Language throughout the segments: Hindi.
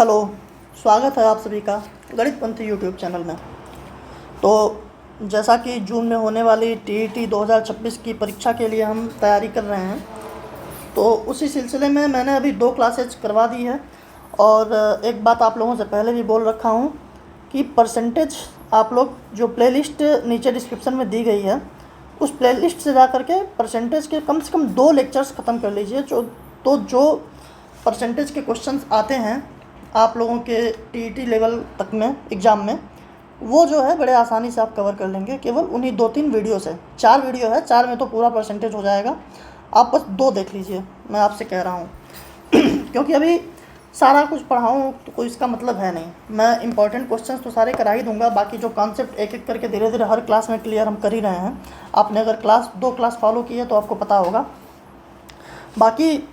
हेलो, स्वागत है आप सभी का गणित पंथी यूट्यूब चैनल में। तो जैसा कि जून में होने वाली टीईटी 2026 की परीक्षा के लिए हम तैयारी कर रहे हैं, तो उसी सिलसिले में मैंने अभी 2 क्लासेज करवा दी है। और एक बात आप लोगों से पहले भी बोल रखा हूँ कि परसेंटेज आप लोग जो प्लेलिस्ट नीचे डिस्क्रिप्शन में दी गई है, उस प्लेलिस्ट से जा कर के परसेंटेज के कम से कम 2 लेक्चर्स ख़त्म कर लीजिए। जो परसेंटेज के क्वेश्चंस आते हैं आप लोगों के टीईटी लेवल तक में एग्ज़ाम में, वो जो है बड़े आसानी से आप कवर कर लेंगे केवल उन्हीं 2-3 वीडियो से। 4 वीडियो है, 4 में तो पूरा परसेंटेज हो जाएगा। आप बस 2 देख लीजिए, मैं आपसे कह रहा हूँ क्योंकि अभी सारा कुछ पढ़ाऊँ तो कोई इसका मतलब है नहीं। मैं इंपॉर्टेंट क्वेश्चंस तो सारे करा ही दूंगा, बाकी जो कॉन्सेप्ट एक एक करके धीरे धीरे हर क्लास में क्लियर हम कर ही रहे हैं। आपने अगर 2 क्लास फॉलो की है तो आपको पता होगा। बाकी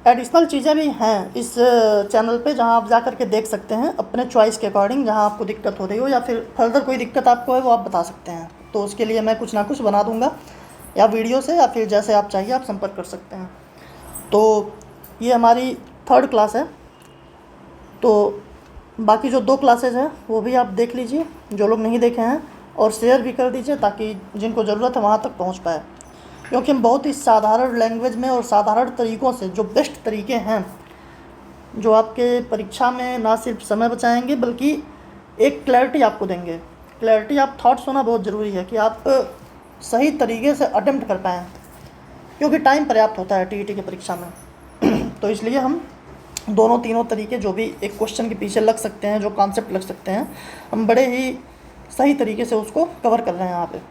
एडिशनल चीज़ें भी हैं इस चैनल पे, जहां आप जा कर के देख सकते हैं अपने चॉइस के अकॉर्डिंग। जहां आपको दिक्कत हो रही हो या फिर फर्दर कोई दिक्कत आपको है वो आप बता सकते हैं, तो उसके लिए मैं कुछ ना कुछ बना दूंगा, या वीडियो से या फिर जैसे आप चाहिए आप संपर्क कर सकते हैं। तो ये हमारी 3rd क्लास है। तो बाकी जो 2 क्लासेज हैं वो भी आप देख लीजिए, जो लोग नहीं देखे हैं, और शेयर भी कर दीजिए ताकि जिनको ज़रूरत है वहाँ तक पहुँच पाए। क्योंकि हम बहुत ही साधारण लैंग्वेज में और साधारण तरीक़ों से, जो बेस्ट तरीके हैं, जो आपके परीक्षा में ना सिर्फ समय बचाएंगे बल्कि एक क्लैरिटी आपको देंगे। क्लैरिटी आप थॉट्स होना बहुत ज़रूरी है कि आप सही तरीके से अटेम्प्ट कर पाएँ, क्योंकि टाइम पर्याप्त होता है टीईटी की परीक्षा में। तो इसलिए हम तीनों तरीके जो भी एक क्वेश्चन के पीछे लग सकते हैं, जो कॉन्सेप्ट लग सकते हैं, हम बड़े ही सही तरीके से उसको कवर कर रहे हैं यहाँ पे।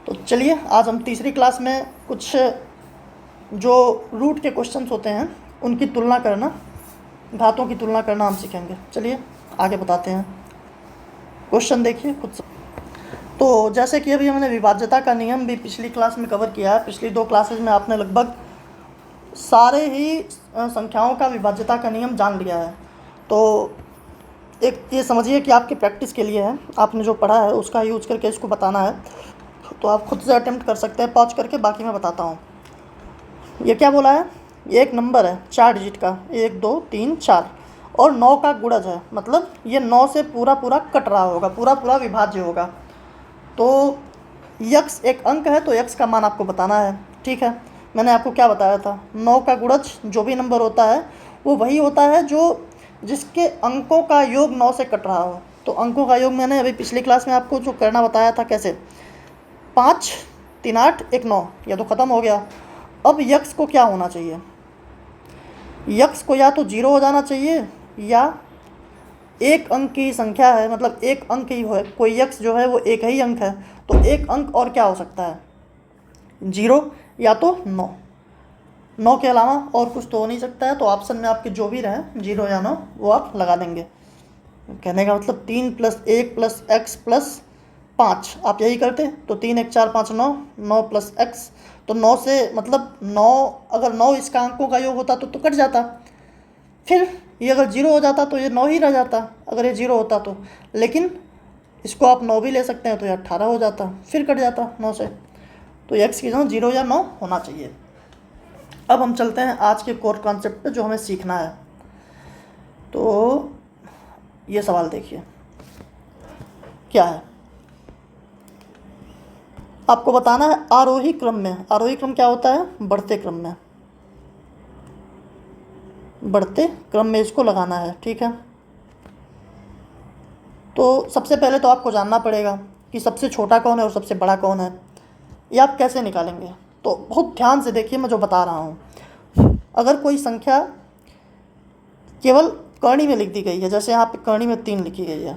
तो चलिए, आज हम तीसरी क्लास में कुछ जो रूट के क्वेश्चंस होते हैं उनकी तुलना करना, घातों की तुलना करना हम सीखेंगे। चलिए आगे बताते हैं। क्वेश्चन देखिए खुद से। तो जैसे कि अभी हमने विभाज्यता का नियम भी पिछली क्लास में कवर किया है। पिछली 2 क्लासेज में आपने लगभग सारे ही संख्याओं का विभाज्यता का नियम जान लिया है। तो एक ये समझिए कि आपकी प्रैक्टिस के लिए है, आपने जो पढ़ा है उसका यूज करके इसको बताना है। तो आप खुद से अटेम्प्ट कर सकते हैं पॉज करके, बाकी मैं बताता हूँ। ये क्या बोला है, ये एक नंबर है 4 डिजिट का, 1 2 3 4, और 9 का गुणज है, मतलब ये 9 से पूरा कट रहा होगा, पूरा विभाज्य होगा। तो यक्स एक अंक है, तो यक्स का मान आपको बताना है। ठीक है, मैंने आपको क्या बताया था, 9 का गुणज जो भी नंबर होता है वो वही होता है जिसके अंकों का योग 9 से कट रहा हो। तो अंकों का योग मैंने अभी पिछली क्लास में आपको जो करना बताया था, कैसे 5 3 8 1 9, यह तो ख़त्म हो गया। अब यक्स को क्या होना चाहिए, यक्स को या तो 0 हो जाना चाहिए, या एक अंक की संख्या है, मतलब एक अंक ही है, कोई यक्स जो है वो एक ही अंक है, तो एक अंक और क्या हो सकता है, 0 या तो 9। 9 के अलावा और कुछ तो हो नहीं सकता है। तो ऑप्शन में आपके जो भी रहे 0 या 9 वो आप लगा देंगे। कहने का मतलब 3 + 1 + x + 5 आप यही करते, तो 3 1 4 5 9, 9 + x, तो 9 से मतलब 9, अगर 9 इसका अंकों का योग होता तो कट जाता। फिर ये अगर 0 हो जाता तो ये 9 ही रह जाता, अगर ये 0 होता तो। लेकिन इसको आप 9 भी ले सकते हैं, तो ये 18 हो जाता, फिर कट जाता 9 से। तो x की जगह 0 या 9 होना चाहिए। अब हम चलते हैं आज के कोर कॉन्सेप्ट पे जो हमें सीखना है। तो ये सवाल देखिए क्या है, आपको बताना है आरोही क्रम में। आरोही क्रम क्या होता है, बढ़ते क्रम में, बढ़ते क्रम में इसको लगाना है। ठीक है, तो सबसे पहले तो आपको जानना पड़ेगा कि सबसे छोटा कौन है और सबसे बड़ा कौन है। ये आप कैसे निकालेंगे, तो बहुत ध्यान से देखिए मैं जो बता रहा हूँ। अगर कोई संख्या केवल कर्णी में लिख दी गई है, जैसे यहाँ पे कर्णी में 3 लिखी गई है,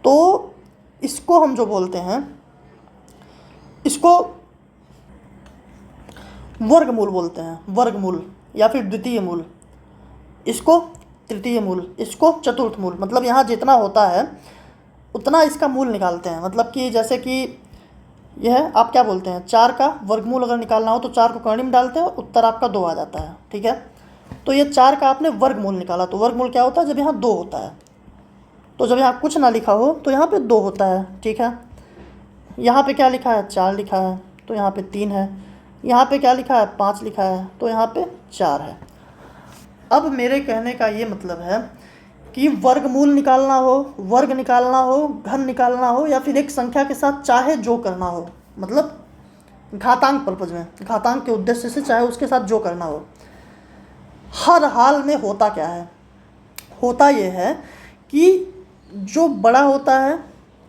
तो इसको हम जो बोलते हैं, इसको वर्गमूल बोलते हैं, वर्गमूल या फिर द्वितीय मूल, इसको तृतीय मूल, इसको चतुर्थ मूल। मतलब यहाँ जितना होता है उतना इसका मूल निकालते हैं। मतलब कि जैसे कि यह आप क्या बोलते हैं, 4 का वर्गमूल अगर निकालना हो तो 4 को कर्णी में डालते हैं, उत्तर आपका 2 आ जाता है। ठीक है, तो ये 4 का आपने वर्गमूल निकाला, तो वर्गमूल क्या होता है, जब यहाँ 2 होता है। तो जब यहाँ कुछ ना लिखा हो तो यहाँ पे 2 होता है। ठीक है, यहाँ पे क्या लिखा है, 4 लिखा है, तो यहाँ पे 3 है। यहाँ पे क्या लिखा है, 5 लिखा है, तो यहाँ पे 4 है। अब मेरे कहने का ये मतलब है कि वर्गमूल निकालना हो, वर्ग निकालना हो, घन निकालना हो, या फिर एक संख्या के साथ चाहे जो करना हो, मतलब घातांक पर्पज में, घातांक के उद्देश्य से चाहे उसके साथ जो करना हो, हर हाल में होता क्या है? होता ये है कि जो बड़ा होता है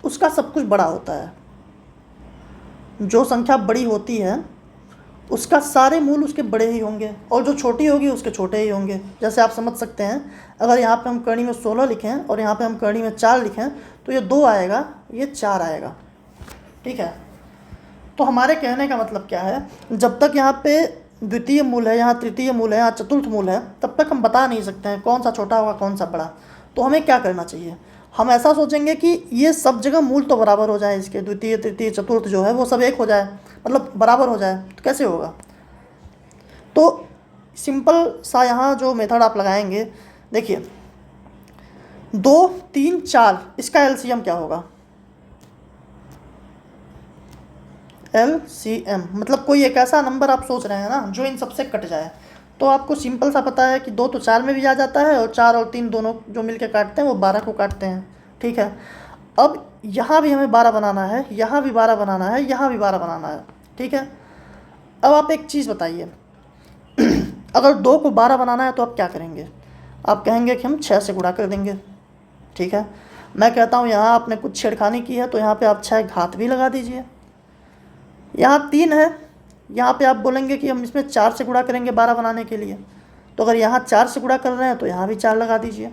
उसका सब कुछ बड़ा होता है, जो संख्या बड़ी होती है उसका सारे मूल उसके बड़े ही होंगे, और जो छोटी होगी उसके छोटे ही होंगे। जैसे आप समझ सकते हैं, अगर यहाँ पे हम करनी में 16 लिखें और यहाँ पे हम करनी में 4 लिखें तो ये 2 आएगा, ये 4 आएगा। ठीक है, तो हमारे कहने का मतलब क्या है, जब तक यहाँ पे द्वितीय मूल है, यहाँ तृतीय मूल है, यहाँ चतुर्थ मूल है, तब तक हम बता नहीं सकते हैं कौन सा छोटा होगा कौन सा बड़ा। तो हमें क्या करना चाहिए, हम ऐसा सोचेंगे कि ये सब जगह मूल तो बराबर हो जाए, इसके द्वितीय तृतीय चतुर्थ जो है वो सब एक हो जाए, मतलब बराबर हो जाए। तो कैसे होगा? तो सिंपल सा यहाँ जो मेथड आप लगाएंगे, देखिए 2 3 4, इसका एलसीएम क्या होगा? LCM मतलब कोई एक ऐसा नंबर आप सोच रहे हैं ना जो इन सबसे कट जाए। तो आपको सिंपल सा पता है कि 2 तो 4 में भी आ जाता है, और 4 और 3 दोनों जो मिलके काटते हैं वो 12 को काटते हैं। ठीक है, अब यहाँ भी हमें 12 बनाना है, यहाँ भी 12 बनाना है, यहाँ भी 12 बनाना है। ठीक है, अब आप एक चीज़ बताइए, अगर 2 को 12 बनाना है तो आप क्या करेंगे? आप कहेंगे कि हम 6 से गुणा कर देंगे। ठीक है, मैं कहता हूँ यहाँ आपने कुछ छेड़खानी की है तो यहाँ पे आप 6 घात भी लगा दीजिए। यहाँ 3 है, यहाँ पे आप बोलेंगे कि हम इसमें 4 से गुणा करेंगे 12 बनाने के लिए, तो अगर यहाँ 4 से गुणा कर रहे हैं तो यहाँ भी 4 लगा दीजिए।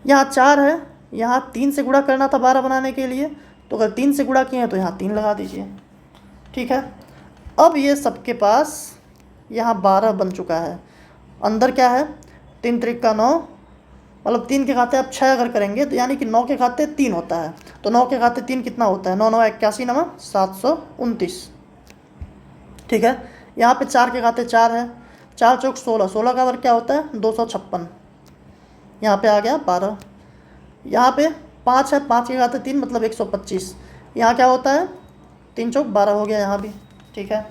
यहाँ 4 है, यहाँ 3 से गुणा करना था 12 बनाने के लिए, तो अगर 3 से गुणा किए हैं तो यहाँ 3 लगा दीजिए। ठीक है, अब ये सबके पास यहाँ 12 बन चुका है। अंदर क्या है? 3 त्रिक का 9, मतलब 3 के खाते आप 6 अगर करेंगे तो यानी कि 9 के खाते 3 होता है। तो 9 के खाते 3 कितना होता है? 9 9 81 9 729। ठीक है, यहाँ पे 4 के खाते 4 है, 4 चौक 16, 16 का वर्ग क्या होता है? 256। यहाँ पे आ गया 12। यहाँ पे 5 है, 5 के खाते 3 मतलब 125। यहाँ क्या होता है? 3 चौक 12 हो गया यहाँ भी। ठीक है,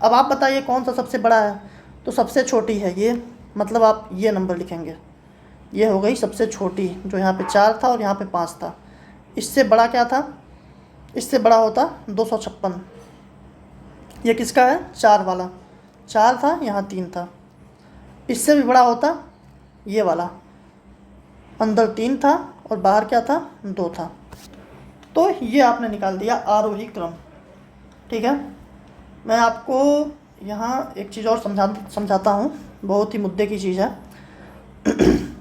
अब आप बताइए कौन सा सबसे बड़ा है? तो सबसे छोटी है ये, मतलब आप ये नंबर लिखेंगे, ये हो गई सबसे छोटी, जो यहाँ पे 4 था और यहाँ पे 5 था। इससे बड़ा क्या था? इससे बड़ा होता 256। ये किसका है? 4 वाला, 4 था यहाँ 3 था। इससे भी बड़ा होता ये वाला, अंदर 3 था और बाहर क्या था? 2 था। तो ये आपने निकाल दिया आरोही क्रम। ठीक है, मैं आपको यहाँ एक चीज़ और समझाता हूँ, बहुत ही मुद्दे की चीज़ है।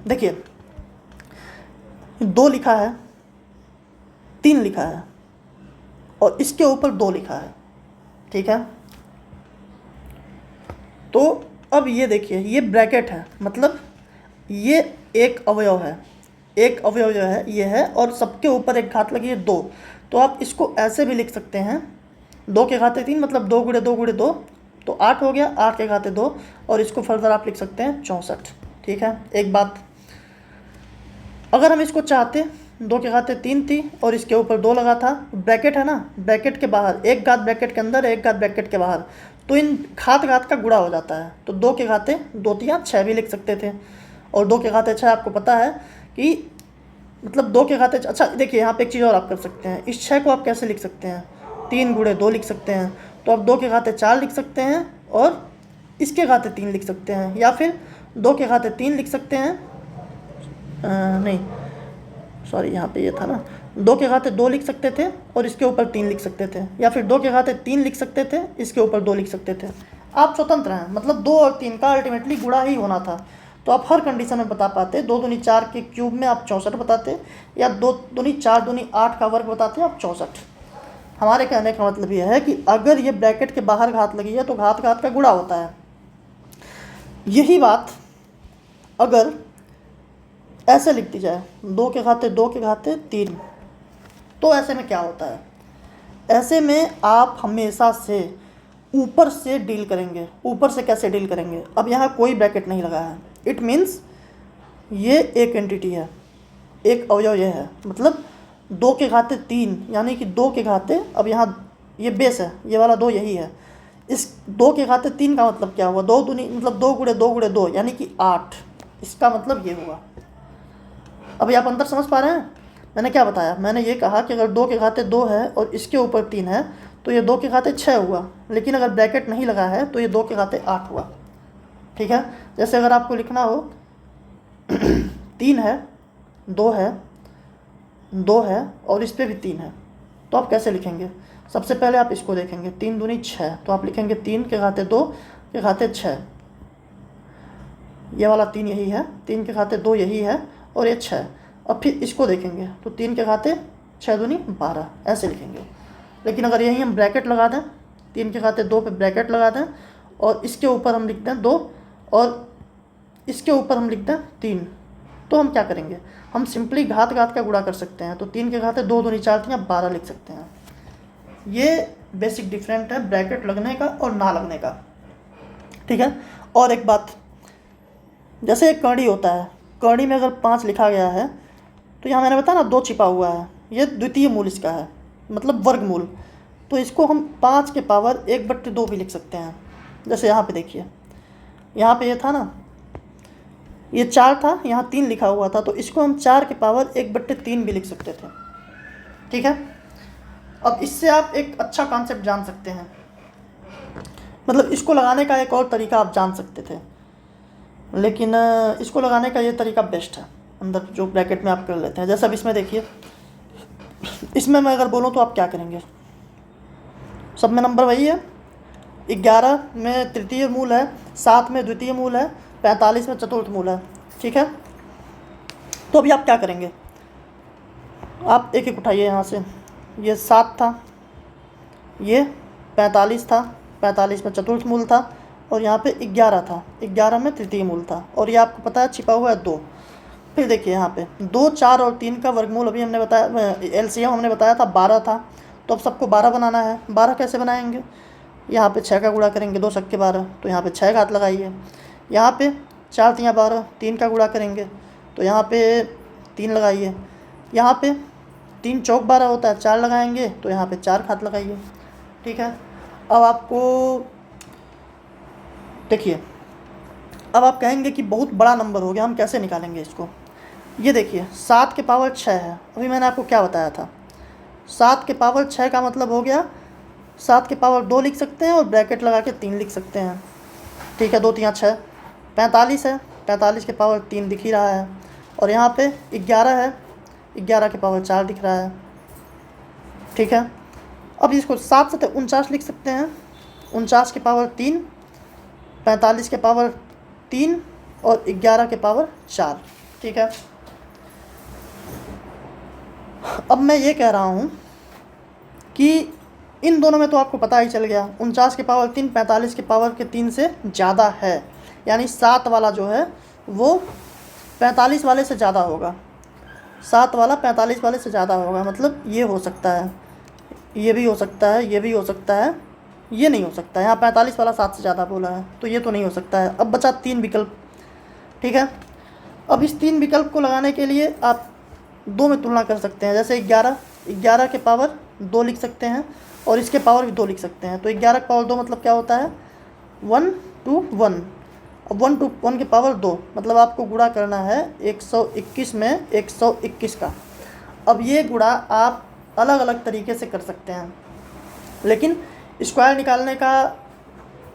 देखिए 2 लिखा है, 3 लिखा है और इसके ऊपर 2 लिखा है। ठीक है, तो अब ये देखिए, ये ब्रैकेट है, मतलब ये एक अवयव है, एक अवयव जो है ये है, और सबके ऊपर एक घात लगी है 2। तो आप इसको ऐसे भी लिख सकते हैं, 2 के घाते 3 मतलब 2 गुणे 2 गुणे 2, तो 8 हो गया, 8 के घाते 2, और इसको फर्दर आप लिख सकते हैं 64। ठीक है, एक बात, अगर हम इसको चाहते, 2 के घाते 3 थी और इसके ऊपर 2 लगा था, ब्रैकेट है ना, ब्रैकेट के बाहर एक घात ब्रैकेट के अंदर, एक घात ब्रैकेट के बाहर, तो इन घात घात का गुणा हो जाता है। तो 2 के घाते 2 3 6 भी लिख सकते थे, और 2 के घाते 6 आपको पता है कि मतलब 2 के घाते, अच्छा देखिए यहाँ पे एक चीज़ और आप कर सकते हैं, इस 6 को आप कैसे लिख सकते हैं? 3 गुणे 2 लिख सकते हैं। तो आप 2 के घाते 4 लिख सकते हैं और इसके घाते 3 लिख सकते हैं, या फिर 2 के घाते 3 लिख सकते हैं, नहीं सॉरी यहाँ पे ये था ना, 2 के घाते 2 लिख सकते थे और इसके ऊपर 3 लिख सकते थे, या फिर 2 के घाते 3 लिख सकते थे, इसके ऊपर 2 लिख सकते थे। आप स्वतंत्र हैं, मतलब 2 और 3 का अल्टीमेटली गुणा ही होना था। तो आप हर कंडीशन में बता पाते, 2 दूनी 4 के क्यूब में आप 64 बताते, या 2 दूनी 4 दूनी 8 का वर्ग बताते आप 64। हमारे कहने का मतलब यह है कि अगर ये ब्रैकेट के बाहर घात लगी है तो घात घात का गुणा होता है। यही बात अगर ऐसे लिख दी जाए, 2 के घाते 2 के घाते 3, तो ऐसे में क्या होता है? ऐसे में आप हमेशा से ऊपर से डील करेंगे। ऊपर से कैसे डील करेंगे? अब यहाँ कोई ब्रैकेट नहीं लगा है, इट मीन्स ये एक एंटिटी है, एक अवयव ये है, मतलब 2 के घाते 3 यानी कि 2 के घाते, अब यहाँ ये बेस है, ये वाला 2 यही है, इस 2 के घाते 3 का मतलब क्या हुआ? 2 दूनी मतलब 2 गुणे 2 गुणे 2 यानी कि 8। इसका मतलब ये हुआ, अभी आप अंतर समझ पा रहे हैं? मैंने क्या बताया? मैंने ये कहा कि अगर 2 के घाते 2 है और इसके ऊपर 3 है तो ये 2 के घाते 6 हुआ, लेकिन अगर ब्रैकेट नहीं लगा है तो ये 2 के घाते 8 हुआ। ठीक है, जैसे अगर आपको लिखना हो 3 है, 2 है, 2 है और इस पर भी 3 है, तो आप कैसे लिखेंगे? सबसे पहले आप इसको देखेंगे, 3 दूनी 6, तो आप लिखेंगे 3 के घाते 2 के घाते 6। ये वाला 3 यही है, 3 के घाते 2 यही है और ये 6। अब फिर इसको देखेंगे तो 3 के घाते 6 दूनी 12, ऐसे लिखेंगे। लेकिन अगर यही हम ब्रैकेट लगा दें, 3 के घाते 2 पे ब्रैकेट लगा दें और इसके ऊपर हम लिख दें 2 और इसके ऊपर हम लिख दें 3, तो हम क्या करेंगे? हम सिंपली घात घात का गुणा कर सकते हैं। तो 3 के घाते 2 दूनी 4 या 12 लिख सकते हैं। ये बेसिक डिफरेंट है ब्रैकेट लगने का और ना लगने का। ठीक है, और एक बात, जैसे एक कर्णी होता है, कर्णी में अगर 5 लिखा गया है तो यहाँ मैंने बताया ना 2 छिपा हुआ है, ये द्वितीय मूल इसका है, मतलब वर्गमूल। तो इसको हम 5 के पावर 1/2 भी लिख सकते हैं। जैसे यहाँ पे देखिए, यहाँ पे ये था ना, ये 4 था, यहाँ 3 लिखा हुआ था, तो इसको हम 4 के पावर 1/3 भी लिख सकते थे। ठीक है, अब इससे आप एक अच्छा कॉन्सेप्ट जान सकते हैं, मतलब इसको लगाने का एक और तरीका आप जान सकते थे, लेकिन इसको लगाने का ये तरीका बेस्ट है, अंदर जो ब्रैकेट में आप कर लेते हैं। जैसे अब इसमें देखिए, इसमें मैं अगर बोलूँ तो आप क्या करेंगे? सब में नंबर वही है, 11 में तृतीय मूल है, 7 में द्वितीय मूल है, 45 में चतुर्थ मूल है। ठीक है, तो अभी आप क्या करेंगे? आप एक एक उठाइए यहाँ से, ये 7 था, ये 45 था, 45 में चतुर्थ मूल था, और यहाँ पे 11 था, 11 में तृतीय मूल था, और ये आपको पता है छिपा हुआ है 2। फिर देखिए यहाँ पे 2, 4 और 3 का वर्गमूल अभी हमने बताया, एलसीएम हमने बताया था 12 था, तो अब सबको 12 बनाना है। 12 कैसे बनाएंगे? यहाँ पे 6 का गुणा करेंगे, 2 छक्के 12, तो यहाँ पे 6 घात लगाइए। यहाँ पे 4 तियाँ 12, 3 का गुणा करेंगे तो यहाँ पे 3 लगाइए। यहाँ पे 3 चौक 12 होता है, 4 लगाएंगे तो यहाँ पे 4 घात लगाइए। ठीक है, अब आपको देखिए, अब आप कहेंगे कि बहुत बड़ा नंबर हो गया, हम कैसे निकालेंगे इसको? ये देखिए 7 के पावर 6 है, अभी मैंने आपको क्या बताया था, 7 के पावर 6 का मतलब हो गया 7 के पावर 2 लिख सकते हैं और ब्रैकेट लगा के 3 लिख सकते हैं। ठीक है, 2 तियाँ 6, 45 है, 45 के पावर 3 दिख ही रहा है, और यहाँ पे 11 है, 11 के पावर 4 दिख रहा है। ठीक है, अब इसको 7 से 49 लिख सकते हैं, 49 के पावर 3, 45 के पावर 3 और 11 के पावर 4। ठीक है, अब मैं ये कह रहा हूँ कि इन दोनों में तो आपको पता ही चल गया, 49 के पावर 3 45 के पावर के 3 से ज़्यादा है, यानी 7 वाला जो है वो 45 वाले से ज़्यादा होगा, 7 वाला 45 वाले से ज़्यादा होगा। मतलब ये हो सकता है, ये भी हो सकता है, ये भी हो सकता है, ये नहीं हो सकता है। यहाँ 45 वाला 7 से ज़्यादा बोला है, तो ये तो नहीं हो सकता है। अब बचा 3 विकल्प। ठीक है, अब इस 3 विकल्प को लगाने के लिए आप 2 में तुलना कर सकते हैं। जैसे 11 के पावर 2 लिख सकते हैं और इसके पावर भी 2 लिख सकते हैं। तो 11 के पावर 2 मतलब क्या होता है? 1 to 1। अब 1 to 1 के पावर 2 मतलब आपको गुणा करना है 121 में 121 का। अब ये गुणा आप अलग अलग तरीके से कर सकते हैं, लेकिन स्क्वायर निकालने का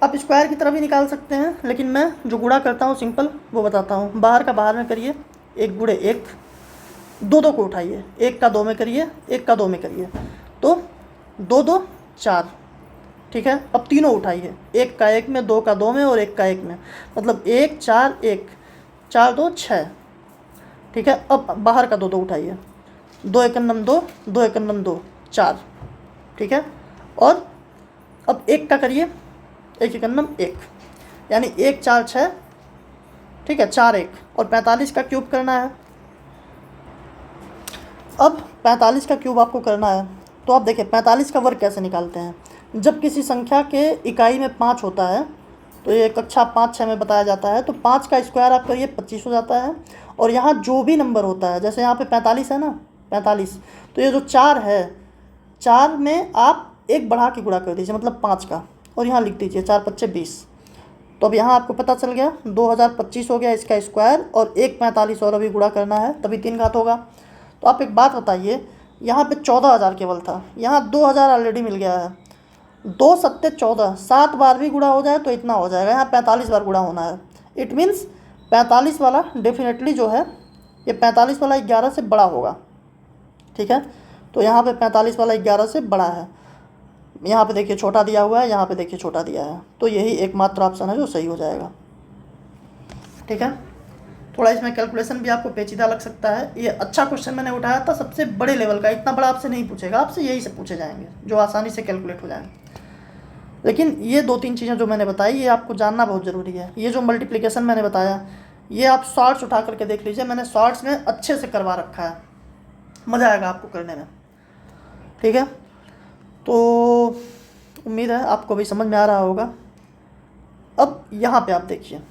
आप स्क्वायर की तरफ भी निकाल सकते हैं, लेकिन मैं जो गुणा करता हूँ सिंपल वो बताता हूँ। बाहर का बाहर में करिए, 1 गुणे 1, 2 को उठाइए, 1 का 2 में करिए, 1 का 2 में करिए, तो 2 2 4। ठीक है, अब तीनों उठाइए, 1 का 1 में, 2 का 2 में और 1 का 1 में, मतलब 1 4 1, 4 2 6। ठीक है, अब बाहर का 2 2 उठाइए, 2 एकन्नम 2, 2 एकन्नम 2, 4। ठीक है, और अब 1 का करिए, 1 एकन्नम 1, यानी 1 4 6। ठीक है, 4 1, और 45 का क्यूब करना है। अब 45 का क्यूब आपको करना है, तो आप देखिए 45 का वर्ग कैसे निकालते हैं। जब किसी संख्या के इकाई में 5 होता है, तो ये कक्षा 5-6 में बताया जाता है, तो 5 का स्क्वायर आप करिए 25 हो जाता है। और यहाँ जो भी नंबर होता है, जैसे यहाँ पे 45 है ना, 45, तो ये जो 4 है, 4 में आप 1 बढ़ा के गुणा कर दीजिए, मतलब 5 का, और यहाँ लिख दीजिए 4 5 20। तो अब यहाँ आपको पता चल गया 2025 हो गया इसका स्क्वायर, और एक 45 और अभी गुणा करना है तभी 3 घात होगा। तो आप एक बात बताइए, यहाँ पे 14,000 केवल था, यहाँ 2,000 ऑलरेडी मिल गया है। 2 सत्ते 14, 7 बार भी गुणा हो जाए तो इतना हो जाएगा, यहाँ 45 बार गुणा होना है। इट मीन्स 45 वाला डेफिनेटली जो है ये 45 वाला 11 से बड़ा होगा। ठीक है, तो यहाँ पे 45 वाला 11 से बड़ा है। यहाँ पे देखिए छोटा दिया हुआ है, यहाँ पे देखिए छोटा दिया है, तो यही एकमात्र ऑप्शन है जो सही हो जाएगा। ठीक है, थोड़ा इसमें कैलकुलेशन भी आपको पेचीदा लग सकता है। ये अच्छा क्वेश्चन मैंने उठाया था सबसे बड़े लेवल का, इतना बड़ा आपसे नहीं पूछेगा, आपसे यही से पूछे जाएंगे जो आसानी से कैलकुलेट हो जाएंगे। लेकिन ये 2-3 चीज़ें जो मैंने बताई ये आपको जानना बहुत ज़रूरी है। ये जो मल्टीप्लिकेशन मैंने बताया ये आप शॉर्ट्स उठा करके देख लीजिए, मैंने शॉर्ट्स में अच्छे से करवा रखा है, मज़ा आएगा आपको करने में। ठीक है, तो उम्मीद है आपको भी समझ में आ रहा होगा। अब यहाँ पे आप देखिए,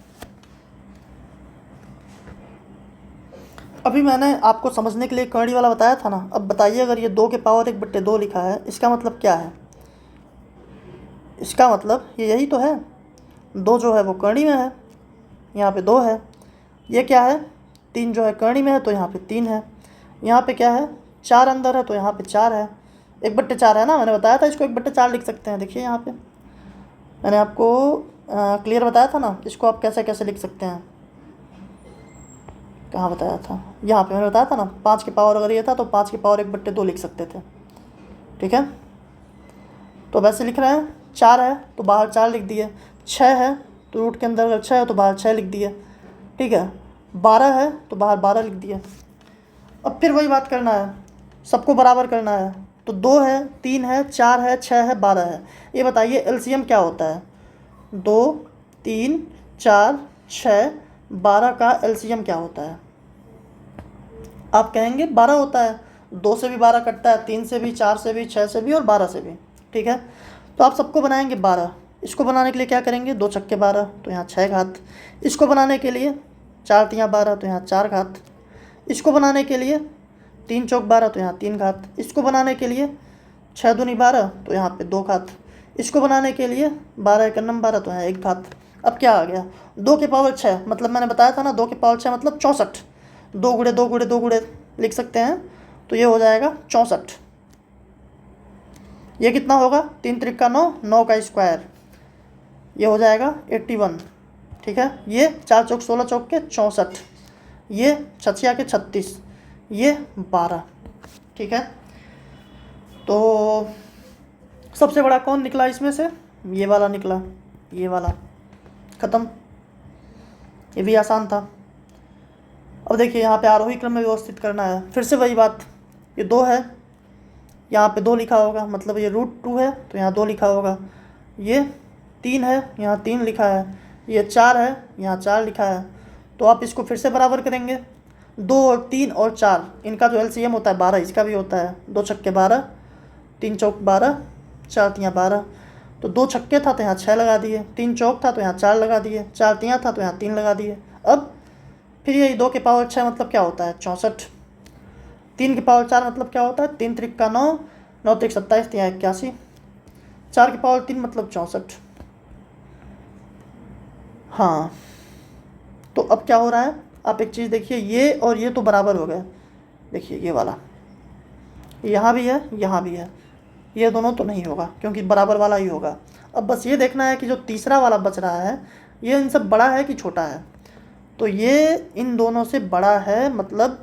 अभी मैंने आपको समझने के लिए कर्णी वाला बताया था ना। अब बताइए, अगर ये 2 के पावर 1/2 लिखा है, इसका मतलब क्या है? इसका मतलब ये यही तो है, 2 जो है वो कर्णी में है, यहाँ पे 2 है। ये क्या है, 3 जो है कर्णी में है तो यहाँ पे 3 है। यहाँ पे क्या है, 4 अंदर है तो यहाँ पे 4 है। 1/4 है ना, मैंने बताया था इसको 1/4 लिख सकते हैं। देखिए यहाँ पे मैंने आपको क्लियर बताया था ना, इसको आप कैसे कैसे लिख सकते हैं। कहाँ बताया था, यहाँ पे मैंने बताया था ना, 5 की पावर अगर ये था तो 5 की पावर 1/2 लिख सकते थे। ठीक है, तो वैसे लिख रहे हैं। 4 है तो बाहर 4 लिख दिए, 6 है तो रूट के अंदर अगर 6 है तो बाहर 6 लिख दिए। ठीक है, 12 है तो बाहर 12 लिख दिए। अब फिर वही बात करना है, सबको बराबर करना है। तो 2 है, 3 है, 4 है, 6 है, 12 है। ये बताइए एलसीएम क्या होता है? 2, 3, 4, 6, 12 का एलसीएम क्या होता है? आप कहेंगे 12 होता है, 2 से भी 12 कटता है, 3 से भी, 4 से भी, 6 से भी और 12 से भी। ठीक है, तो आप सबको बनाएंगे 12। इसको बनाने के लिए क्या करेंगे, 2 छक्के 12 तो यहाँ 6 घात। इसको बनाने के लिए 4 तियाँ 12 तो यहाँ 4 घात। इसको बनाने के लिए 3 चौक 12 तो यहाँ 3 घात। इसको बनाने के लिए 6 दूनी 12 तो यहाँ पे 2 घात। इसको बनाने के लिए 12 एक 12 तो यहाँ 1 घात। अब क्या आ गया, 2 के पावर 6, मतलब मैंने बताया था ना 2 के पावर 6 मतलब 64। 2 गुणे 2 गुणे 2 गुणे लिख सकते हैं, तो ये हो जाएगा 64। ये कितना होगा, 3 त्रिक 9, 9 का स्क्वायर, ये हो जाएगा 81। ठीक है, ये 4 चौक 16 चौक के 64, ये 6 के 36, ये 12। ठीक है, तो सबसे बड़ा कौन निकला इसमें से? ये वाला निकला, ये वाला। ख़त्म, ये भी आसान था। अब देखिए यहाँ पे आरोही क्रम में व्यवस्थित करना है, फिर से वही बात। ये 2 है, यहाँ पे 2 लिखा होगा, मतलब ये √2 है तो यहाँ 2 लिखा होगा। ये 3 है, यहाँ 3 लिखा है। ये 4 है, यहाँ 4 लिखा है। तो आप इसको फिर से बराबर करेंगे, 2 और 3 और 4 इनका जो एलसीएम होता है 12, इसका भी होता है। 2 छक्के 12, 3 चौक 12, 4 तियाँ 12। तो 2 छक्के था तो यहाँ 6 लगा दिए, 3 चौक था तो यहाँ 4 लगा दिए, 4 तियाँ था तो यहाँ 3 लगा दिए। अब फिर ये 2 के पावर 6 मतलब क्या होता है, 64। 3 के पावर 4 मतलब क्या होता है, 3 त्रिक 9, 9 त्रिक 27 तियाँ 81। 4 के पावर 3 मतलब 64। हाँ, तो अब क्या हो रहा है, आप एक चीज़ देखिए, ये और ये तो बराबर हो गए। देखिए ये वाला यहाँ भी है, यहाँ भी है, ये दोनों तो नहीं होगा क्योंकि बराबर वाला ही होगा। अब बस ये देखना है कि जो तीसरा वाला बच रहा है ये इनसे बड़ा है कि छोटा है। तो ये इन दोनों से बड़ा है, मतलब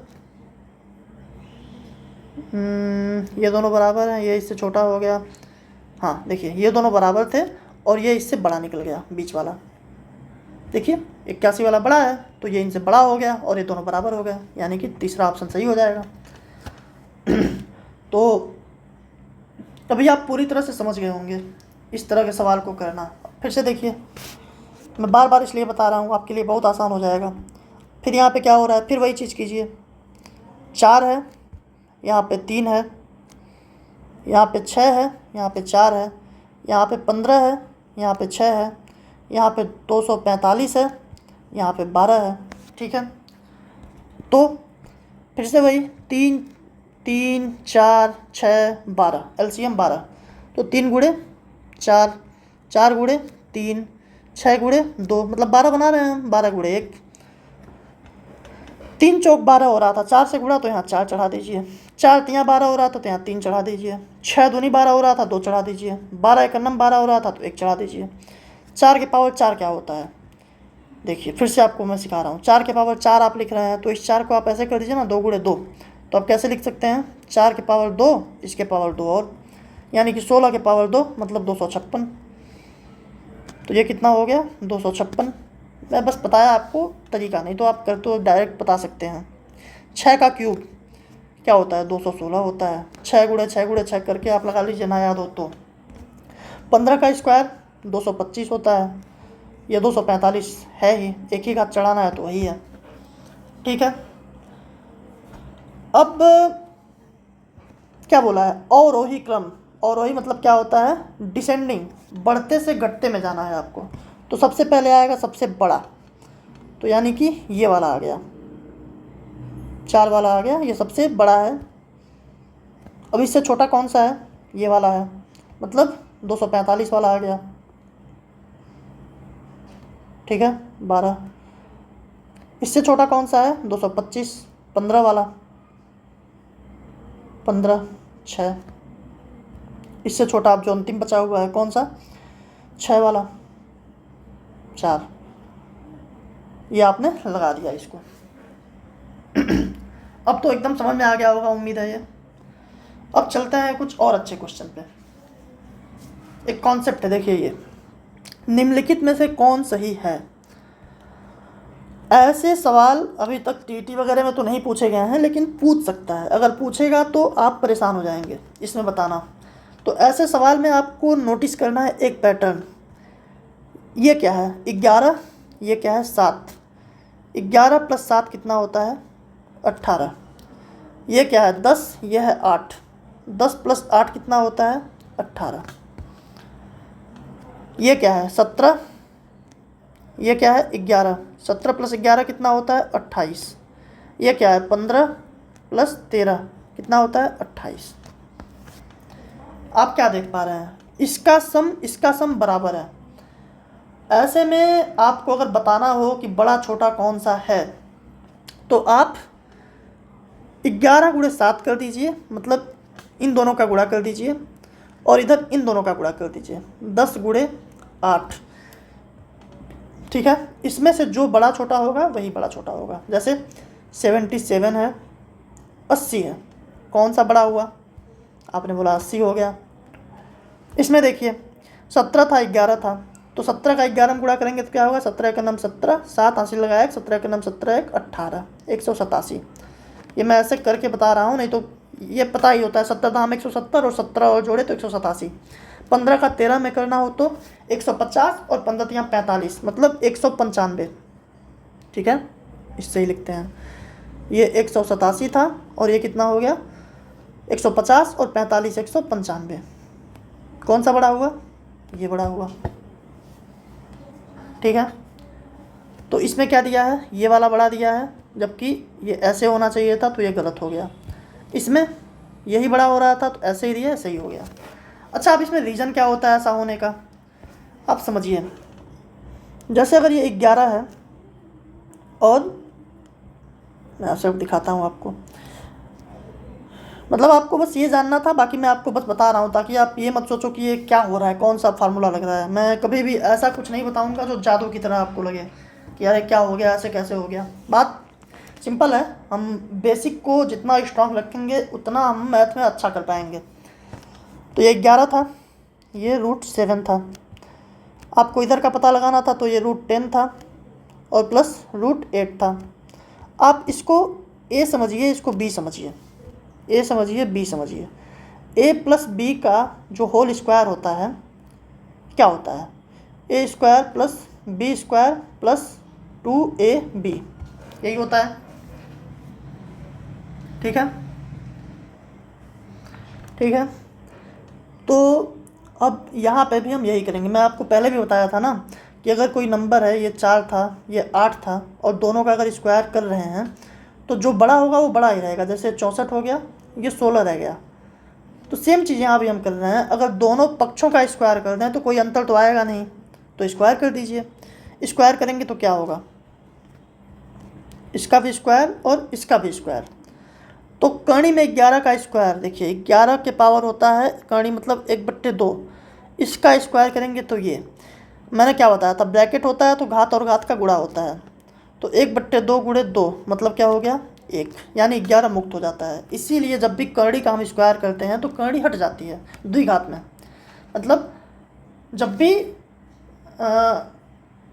ये दोनों बराबर हैं, ये इससे छोटा हो गया। हाँ देखिए, ये दोनों बराबर थे और ये इससे बड़ा निकल गया बीच वाला। देखिए 81 वाला बड़ा है तो ये इनसे बड़ा हो गया और ये दोनों बराबर हो गए, यानी कि तीसरा ऑप्शन सही हो जाएगा। तो तभी आप पूरी तरह से समझ गए होंगे इस तरह के सवाल को करना। फिर से देखिए, मैं बार बार इसलिए बता रहा हूँ, आपके लिए बहुत आसान हो जाएगा। फिर यहाँ पे क्या हो रहा है, फिर वही चीज़ कीजिए। 4 है, यहाँ पे 3 है, यहाँ पे 6 है, यहाँ पे 4 है, यहाँ पे 15 है, यहाँ पे 6 है, यहाँ पे 245 है, यहाँ पे 12 है। ठीक है, तो फिर से वही 3, 3, 4, 6, 12, एलसीएम 12। तो 3 गुणे 4, 4 गुणे 3, 6 गुणे 2 मतलब 12 बना रहे हैं हम, 12 गुणे 1, 3 चौक 12 हो रहा था, 4 से गुणा तो यहाँ 4 चढ़ा दीजिए, 4 तियाँ 12 हो रहा था तो यहाँ 3 चढ़ा दीजिए, 6 दूनी 12 हो रहा था 2 चढ़ा दीजिए, 12 एकन्नम 12 हो रहा था तो 1 चढ़ा दीजिए। 4 के पावर 4 क्या होता है, देखिए फिर से आपको मैं सिखा रहा हूँ। 4 के पावर 4 आप लिख रहे हैं तो इस 4 को आप ऐसे कर दीजिए ना, 2 गुणे 2, तो आप कैसे लिख सकते हैं, 4 के पावर 2 इसके पावर 2 और, यानी कि 16 के पावर 2 मतलब 256। तो ये कितना हो गया 256। मैं बस बताया आपको तरीका, नहीं तो आप कर तो डायरेक्ट बता सकते हैं। 6 का क्यूब क्या होता है 216 होता है, 6 गुणे 6 गुणे 6 करके आप लगा लीजिए ना याद हो तो। 15 का स्क्वायर 225 होता है, ये 245 है ही, एक ही घात चढ़ाना है तो वही है। ठीक है, अब क्या बोला है, अवरोही क्रम, अवरोही मतलब क्या होता है, डिसेंडिंग, बढ़ते से घटते में जाना है आपको। तो सबसे पहले आएगा सबसे बड़ा, तो यानी कि ये वाला आ गया, 4 वाला आ गया, ये सबसे बड़ा है। अब इससे छोटा कौन सा है, ये वाला है, मतलब 245 वाला आ गया। ठीक है 12। इससे छोटा कौन सा है 225, 15 वाला, 15 6। इससे छोटा अब जो अंतिम बचा हुआ है कौन सा, 6 वाला, 4। ये आपने लगा दिया इसको। अब तो एकदम समझ में आ गया होगा, उम्मीद है ये। अब चलते हैं कुछ और अच्छे क्वेश्चन पे। एक कॉन्सेप्ट है, देखिए ये, निम्नलिखित में से कौन सही है। ऐसे सवाल अभी तक टीटी वगैरह में तो नहीं पूछे गए हैं, लेकिन पूछ सकता है। अगर पूछेगा तो आप परेशान हो जाएंगे इसमें बताना। तो ऐसे सवाल में आपको नोटिस करना है एक पैटर्न। ये क्या है 11, ये क्या है 7, 11 + 7 कितना होता है 18। ये क्या है 10, ये है 8, 10 + 8 कितना होता है 18। ये क्या है 17, ये क्या है 11, 17 + 11 कितना होता है 28। ये क्या है 15 + 13 कितना होता है 28। आप क्या देख पा रहे हैं, इसका सम बराबर है। ऐसे में आपको अगर बताना हो कि बड़ा छोटा कौन सा है, तो आप 11 गुणे 7 कर दीजिए, मतलब इन दोनों का गुणा कर दीजिए, और इधर इन दोनों का गुणा कर दीजिए, 10 गुणे 8। ठीक है, इसमें से जो बड़ा छोटा होगा वही बड़ा छोटा होगा। जैसे 77 है, 80 है, कौन सा बड़ा हुआ, आपने बोला 80 हो गया। इसमें देखिए 17 था 11 था, तो 17 का 11 में गुणा करेंगे तो क्या होगा, 17 का नाम 17, 7 हासिल लगाया, 17 का नाम 17 1 18, 187। ये मैं ऐसे करके बता रहा हूँ, नहीं तो ये पता ही होता है, 17 धाम 170 और 17 और जोड़े तो 187। 15 का 13 में करना हो तो 150 और 15 तियाँ 45, मतलब 195। ठीक है, इससे ही लिखते हैं। ये 187 था और ये कितना हो गया 150 और 45 195। कौन सा बड़ा हुआ, ये बड़ा हुआ। ठीक है, तो इसमें क्या दिया है, ये वाला बड़ा दिया है, जबकि ये ऐसे होना चाहिए था तो ये गलत हो गया। इसमें यही बड़ा हो रहा था तो ऐसे ही दिया, सही हो गया। अच्छा, अब इसमें रीज़न क्या होता है ऐसा होने का, आप समझिए। जैसे अगर ये 11 है, और मैं आपसे दिखाता हूँ आपको, मतलब आपको बस ये जानना था, बाकी मैं आपको बस बता रहा हूँ ताकि आप ये मत सोचो कि ये क्या हो रहा है, कौन सा फार्मूला लग रहा है। मैं कभी भी ऐसा कुछ नहीं बताऊँगा जो जादू की तरह आपको लगे कि यार क्या हो गया, ऐसे कैसे हो गया। बात सिंपल है, हम बेसिक को जितना स्ट्रांग रखेंगे उतना हम मैथ में अच्छा कर पाएंगे। तो ये 11 था, ये √7 था, आपको इधर का पता लगाना था तो ये √10 था और प्लस √8 था। आप इसको ए समझिए, इसको बी समझिए, ए समझिए बी समझिए। ए प्लस बी का जो होल स्क्वायर होता है क्या होता है, A square plus B square plus 2ab, यही होता है। ठीक है, ठीक है, तो अब यहाँ पे भी हम यही करेंगे। मैं आपको पहले भी बताया था ना कि अगर कोई नंबर है, ये 4 था ये 8 था, और दोनों का अगर स्क्वायर कर रहे हैं तो जो बड़ा होगा वो बड़ा ही रहेगा। जैसे 64 हो गया, ये 16 रह गया। तो सेम चीज़ यहाँ भी हम कर रहे हैं, अगर दोनों पक्षों का स्क्वायर कर दें तो कोई अंतर तो आएगा नहीं, तो स्क्वायर कर दीजिए। स्क्वायर करेंगे तो क्या होगा, इसका भी स्क्वायर और इसका भी स्क्वायर। तो कर्ण में 11 का स्क्वायर, देखिए 11 के पावर होता है कर्ण मतलब 1/2, इसका स्क्वायर करेंगे तो ये मैंने क्या बताया था, ब्रैकेट होता है तो घात और घात का गुणा होता है। तो 1/2 गुणे 2 मतलब क्या हो गया 1, यानी 11 मुक्त हो जाता है। इसीलिए जब भी कर्णी का हम स्क्वायर करते हैं तो कर्णी हट जाती है द्विघात में, मतलब जब भी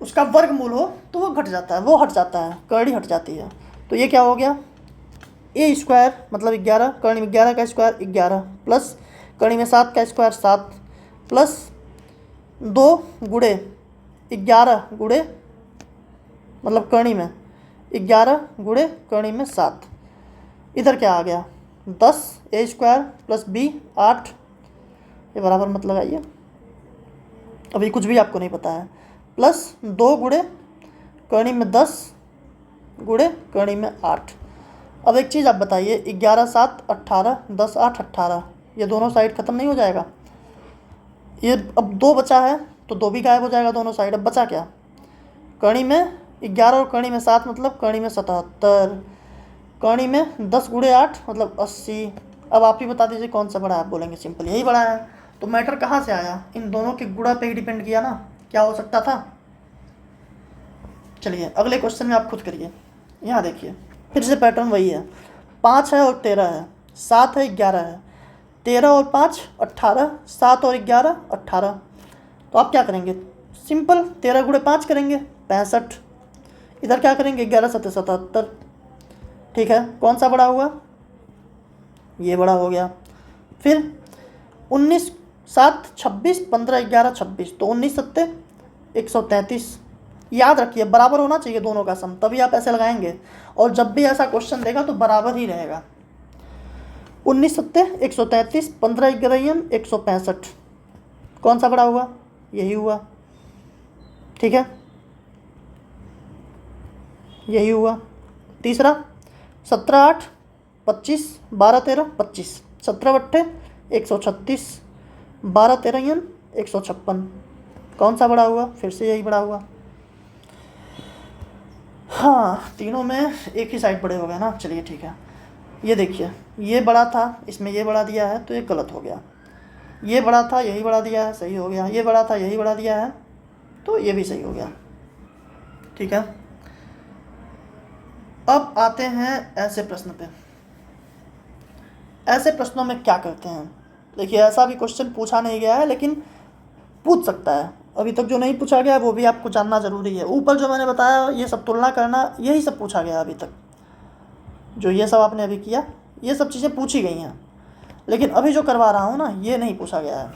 उसका वर्गमूल हो तो वो घट जाता है, वो हट जाता है, कर्णी हट जाती है। तो ये क्या हो गया ए स्क्वायर मतलब 11, कर्ण में 11 का स्क्वायर 11 प्लस कर्ण में 7 का स्क्वायर 7 प्लस 2 गुणे 11 गुणे मतलब कर्णी में 11 गुणे कर्णी में 7, इधर क्या आ गया 10 ए स्क्वायर प्लस बी 8, ये बराबर मत लगाइए, अभी कुछ भी आपको नहीं पता है, प्लस 2 गुणे कर्णी में 10 गुणे कर्णी में 8। अब एक चीज़ आप बताइए, 11 7 18, 10 8 18, ये दोनों साइड ख़त्म नहीं हो जाएगा, ये अब 2 बचा है तो 2 भी गायब हो जाएगा दोनों साइड। अब बचा क्या, कर्णी में 11 और कर्णी में 7 मतलब कर्णी में 77, कर्णी में 10 गुणे 8 मतलब 80। अब आप ही बता दीजिए कौन सा बड़ा है, आप बोलेंगे सिंपल यही बड़ा है। तो मैटर कहाँ से आया, इन दोनों के गुणा पे ही डिपेंड किया ना, क्या हो सकता था। चलिए अगले क्वेश्चन में आप खुद करिए, यहाँ देखिए फिर से पैटर्न वही है, 5 है और 13 है, 7 है 11 है, 13 और 5 18, 7 और 11 18। तो आप क्या करेंगे, सिंपल 13 गुणे 5 करेंगे 65, इधर क्या करेंगे 11 7 77, ठीक है। कौन सा बड़ा हुआ, ये बड़ा हो गया। फिर 19 7 26 15 11 26, तो 19 7 133। याद रखिए बराबर होना चाहिए दोनों का सम, तभी आप ऐसे लगाएंगे, और जब भी ऐसा क्वेश्चन देगा तो बराबर ही रहेगा। 19 7 133, 15 11 165, कौन सा बड़ा हुआ, यही हुआ, ठीक है, यही हुआ। तीसरा 17 8 25 12 13 25, 17 बट्टे 136, 12 13 156, कौन सा बड़ा हुआ, फिर से यही बड़ा हुआ। हाँ तीनों में एक ही साइड बड़े हो गए ना, चलिए ठीक है। ये देखिए ये बड़ा था, इसमें ये बड़ा दिया है तो ये गलत हो गया, ये बड़ा था यही बड़ा दिया है सही हो गया, ये बड़ा था यही बड़ा दिया है तो ये भी सही हो गया, ठीक है। अब आते हैं ऐसे प्रश्न पे। ऐसे प्रश्नों में क्या करते हैं, देखिए ऐसा भी क्वेश्चन पूछा नहीं गया है लेकिन पूछ सकता है, अभी तक जो नहीं पूछा गया है वो भी आपको जानना ज़रूरी है। ऊपर जो मैंने बताया ये सब तुलना करना यही सब पूछा गया अभी तक, जो ये सब आपने अभी किया ये सब चीज़ें पूछी गई हैं, लेकिन अभी जो करवा रहा हूँ ना ये नहीं पूछा गया है,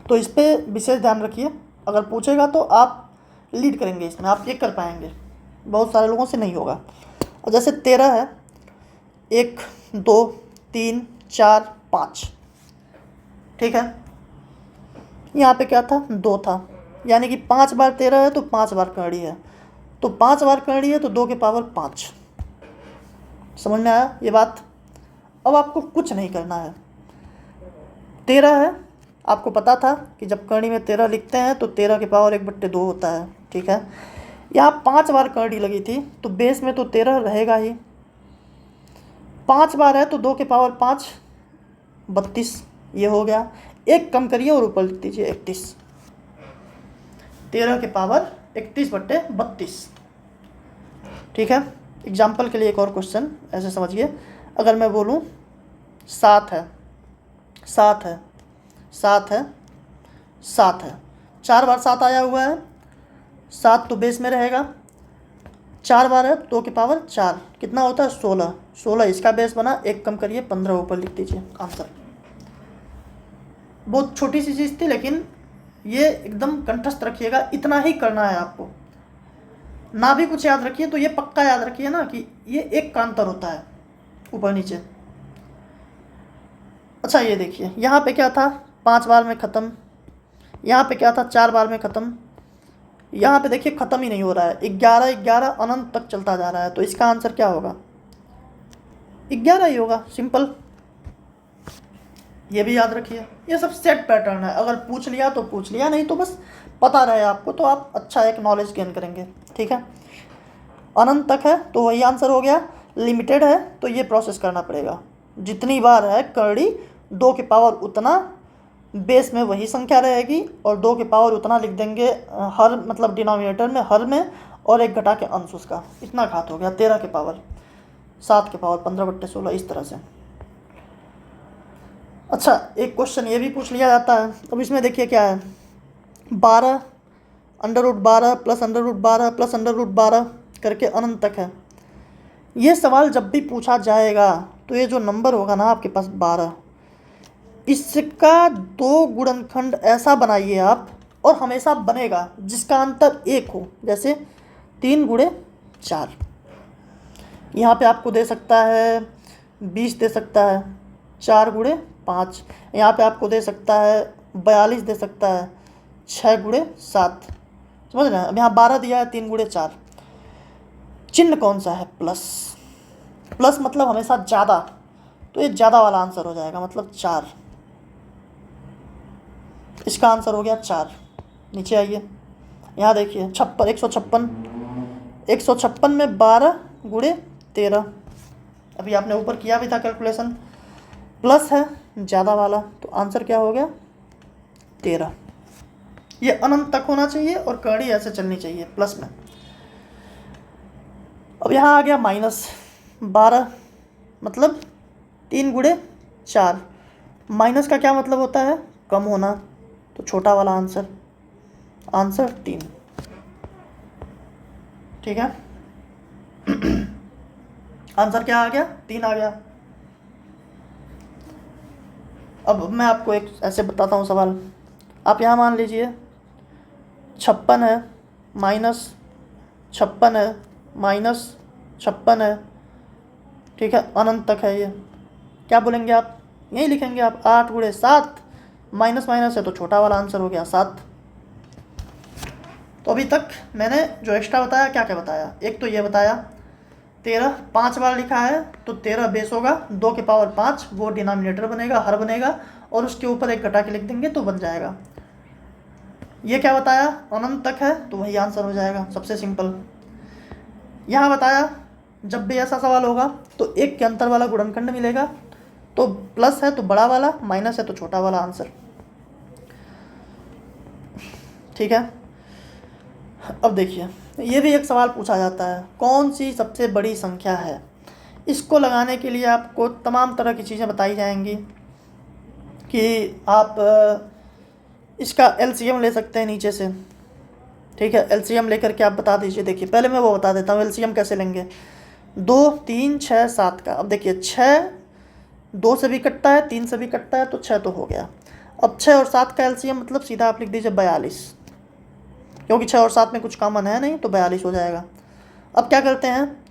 तो इस पर विशेष ध्यान रखिए। अगर पूछेगा तो आप लीड करेंगे इसमें, आप ये कर पाएंगे, बहुत सारे लोगों से नहीं होगा। और जैसे 13 है 1 2 3 4 5, ठीक है, यहाँ पे क्या था 2 था, यानी कि 5 बार 13 है तो 5 बार कर्णी है, तो 5 बार कर्णी है तो 2 के पावर 5। समझ में आया ये बात। अब आपको कुछ नहीं करना है, 13 है, आपको पता था कि जब कर्णी में 13 लिखते हैं तो 13 के पावर 1/2 होता है, ठीक है। यहाँ 5 बार कर्णी लगी थी तो बेस में तो 13 रहेगा ही, 5 बार है तो 2 के पावर 5 32, ये हो गया। एक कम करिए और ऊपर लिख दीजिए 31, 13 के पावर 31/32, ठीक है। एग्जाम्पल के लिए एक और क्वेश्चन ऐसे समझिए, अगर मैं बोलूँ 7 है 7 है 7 है 7 है, 4 बार 7 आया हुआ है, 7 तो बेस में रहेगा, 4 बार है 2 के पावर 4, कितना होता है 16, 16 इसका बेस बना, एक कम करिए 15 ऊपर लिख दीजिए आंसर। बहुत छोटी सी चीज़ थी लेकिन ये एकदम कंठस्थ रखिएगा, इतना ही करना है आपको, ना भी कुछ याद रखिए तो ये पक्का याद रखिए ना कि ये एक का अंतर होता है ऊपर नीचे। अच्छा ये देखिए यहाँ पे क्या था 5 बार में ख़त्म, यहाँ पे क्या था 4 बार में ख़त्म, यहाँ पे देखिए ख़त्म ही नहीं हो रहा है, 11 11 अनंत तक चलता जा रहा है, तो इसका आंसर क्या होगा 11 ही होगा, सिंपल। ये भी याद रखिए। ये सब सेट पैटर्न है, अगर पूछ लिया तो पूछ लिया, नहीं तो बस पता रहे आपको, तो आप अच्छा एक नॉलेज गेन करेंगे। ठीक है, अनंत तक है तो वही आंसर हो गया। लिमिटेड है तो ये प्रोसेस करना पड़ेगा, जितनी बार है करड़ी 2 की पावर उतना बेस में वही संख्या रहेगी, और 2 की पावर उतना लिख देंगे हर मतलब डिनोमिनेटर में, हर में, और एक घटा के अंश उसका, इतना घात हो गया 13 के पावर 7 के पावर 15/16, इस तरह से। अच्छा, एक क्वेश्चन ये भी पूछ लिया जाता है। अब इसमें देखिए क्या है, 12 √12 प्लस √12 प्लस √12 करके अनंत तक है। ये सवाल जब भी पूछा जाएगा तो ये जो नंबर होगा ना आपके पास 12, इसका 2 गुणनखंड ऐसा बनाइए आप, और हमेशा बनेगा जिसका अंतर 1 हो। जैसे 3 × 4, यहाँ पे आपको दे सकता है 20 दे सकता है, 4 × 5 यहाँ पे आपको दे सकता है 42 दे सकता है, 6 × 7, समझ रहे हैं। अब यहाँ 12 दिया है, 3 × 4, चिन्ह कौन सा है? प्लस। प्लस मतलब हमेशा ज़्यादा, तो ये ज़्यादा वाला आंसर हो जाएगा, मतलब 4। इसका आंसर हो गया 4। नीचे आइए, यहाँ देखिए 156 में 12 × 13, अभी आपने ऊपर किया भी था कैलकुलेशन। प्लस है ज़्यादा वाला, तो आंसर क्या हो गया? 13। ये अनंत तक होना चाहिए और कड़ी ऐसे चलनी चाहिए प्लस में। अब यहाँ आ गया -12, मतलब 3 × 4। माइनस का क्या मतलब होता है? कम होना, तो छोटा वाला आंसर 3। ठीक है, आंसर क्या आ गया? 3 आ गया। अब मैं आपको एक ऐसे बताता हूँ सवाल। आप यहाँ मान लीजिए 56 है, -56 है, -56 है, ठीक है, अनंत तक है। ये क्या बोलेंगे आप? यही लिखेंगे आप 8 × 7, माइनस माइनस है तो छोटा वाला आंसर हो गया 7। तो अभी तक मैंने जो एक्स्ट्रा बताया, क्या क्या बताया? एक तो ये बताया 13 5 बार लिखा है तो 13 बेस होगा, 2 की पावर 5 वो डिनोमिनेटर बनेगा, हर बनेगा, और उसके ऊपर एक घटा के लिख देंगे तो बन जाएगा। ये क्या बताया? अनंत तक है तो वही आंसर हो जाएगा, सबसे सिंपल। यहाँ बताया जब भी ऐसा सवाल होगा तो 1 के अंतर वाला गुणनखंड मिलेगा, तो प्लस है तो बड़ा वाला, माइनस है तो छोटा वाला आंसर। ठीक है, अब देखिए ये भी एक सवाल पूछा जाता है, कौन सी सबसे बड़ी संख्या है? इसको लगाने के लिए आपको तमाम तरह की चीज़ें बताई जाएंगी कि आप इसका एलसीएम ले सकते हैं नीचे से। ठीक है, एलसीएम लेकर के आप बता दीजिए। देखिए पहले मैं वो बता देता हूँ एलसीएम कैसे लेंगे। 2 3 6 7 का, अब देखिए 6 2 से भी कटता है, 3 से भी कटता है, तो 6 तो हो गया। अब 6 और 7 का एलसीएम मतलब सीधा आप लिख दीजिए 42, क्योंकि 6 और 7 में कुछ कॉमन है नहीं, तो 42 हो जाएगा। अब क्या करते हैं,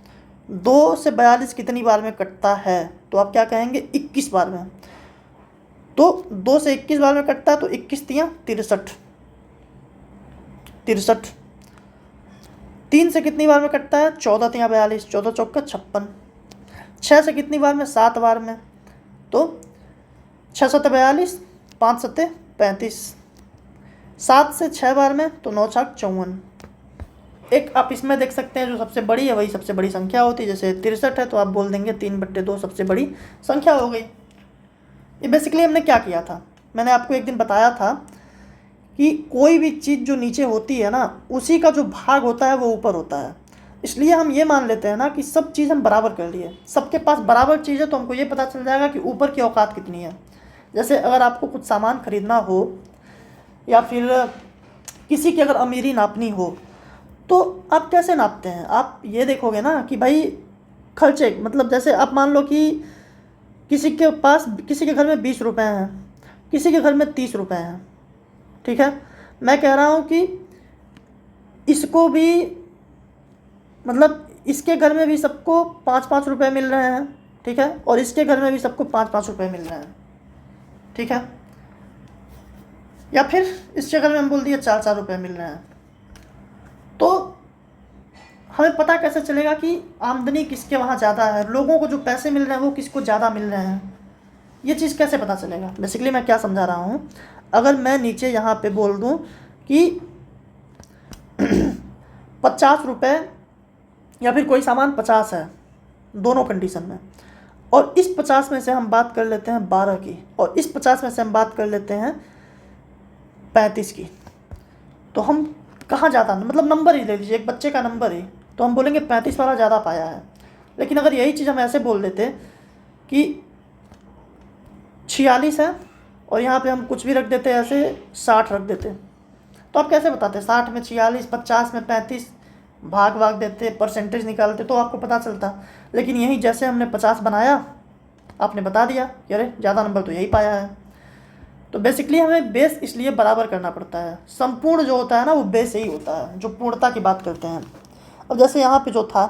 2 से 42 कितनी बार में कटता है? तो आप क्या कहेंगे? 21 बार में। तो 2 से 21 बार में कटता है तो 21 तियाँ 63। 3 से कितनी बार में कटता है? 14 तियाँ 42, 14 चौका 56। 6 से कितनी बार में? 7 बार में, तो 6 7 42, 5 7 35। 7 से 6 बार में तो 9 छक 54। एक आप इसमें देख सकते हैं जो सबसे बड़ी है वही सबसे बड़ी संख्या होती है। जैसे 63 है तो आप बोल देंगे 3/2 सबसे बड़ी संख्या हो गई। ये बेसिकली हमने क्या किया था, मैंने आपको एक दिन बताया था कि कोई भी चीज़ जो नीचे होती है ना, उसी का जो भाग होता है वो ऊपर होता है। इसलिए हम ये मान लेते हैं ना कि सब चीज़ हम बराबर कर लिए, सबके पास बराबर चीज़ है, तो हमको ये पता चल जाएगा कि ऊपर की औकात कितनी है। जैसे अगर आपको कुछ सामान खरीदना हो या फिर किसी की अगर अमीरी नापनी हो, तो आप कैसे नापते हैं? आप ये देखोगे ना कि भाई खर्चे, मतलब जैसे आप मान लो कि किसी के घर में 20 रुपये हैं, किसी के घर में 30 रुपये हैं। ठीक है, मैं कह रहा हूँ कि इसको भी, मतलब इसके घर में भी सबको 5-5 रुपये मिल रहे हैं, ठीक है, और इसके घर में भी सबको 5-5 रुपये मिल रहे हैं। ठीक है, या फिर इस जगह में हम बोल दिए 4-4 रुपये मिल रहे हैं, तो हमें पता कैसे चलेगा कि आमदनी किसके वहाँ ज़्यादा है? लोगों को जो पैसे मिल रहे हैं वो किसको ज़्यादा मिल रहे हैं? ये चीज़ कैसे पता चलेगा? बेसिकली मैं क्या समझा रहा हूँ, अगर मैं नीचे यहाँ पे बोल दूँ कि 50 रुपये या फिर कोई सामान 50 है, दोनों कंडीशन में, और इस 50 में से हम बात कर लेते हैं 12 की, और इस 50 में से हम बात कर लेते हैं 35 की, तो हम कहाँ ज़्यादा, मतलब नंबर ही ले लीजिए, एक बच्चे का नंबर ही, तो हम बोलेंगे 35 वाला ज़्यादा पाया है। लेकिन अगर यही चीज़ हम ऐसे बोल देते कि 46 है और यहाँ पे हम कुछ भी रख देते, ऐसे 60 रख देते, तो आप कैसे बताते? 60 में 46, 50 में 35, भाग देते, परसेंटेज निकालते तो आपको पता चलता। लेकिन यही जैसे हमने 50 बनाया, आपने बता दिया कि अरे ज़्यादा नंबर तो यही पाया है। तो बेसिकली हमें बेस इसलिए बराबर करना पड़ता है। संपूर्ण जो होता है ना, वो बेस यही होता है, जो पूर्णता की बात करते हैं। अब जैसे यहाँ पे जो था,